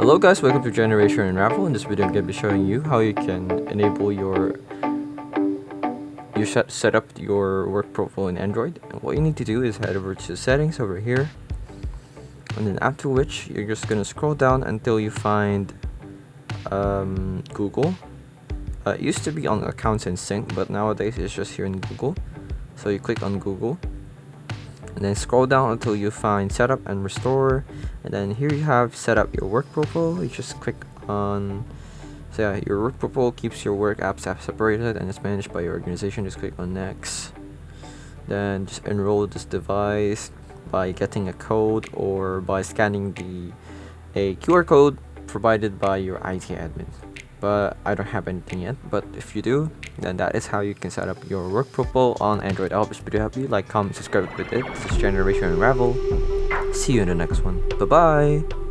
Hello guys, welcome to Generation Unravel. In this video I'm going to be showing you how you can enable set up your work profile in Android. And what you need to do is head over to settings over here, and then after which you're just going to scroll down until you find Google. It used to be on accounts and sync, but nowadays it's just here in Google. So you click on Google and then scroll down until you find setup and restore, and then here you have set up your work profile. You just click on, so yeah, your work profile keeps your work apps separated and it's managed by your organization. Just click on next, then just enroll this device by getting a code or by scanning a QR code provided by your IT admin. But I don't have anything yet, but if you do, then that is how you can set up your work profile on Android. I hope this video helped you. Like, comment, subscribe if it did. This is Generation Unravel. See you in the next one. Bye bye.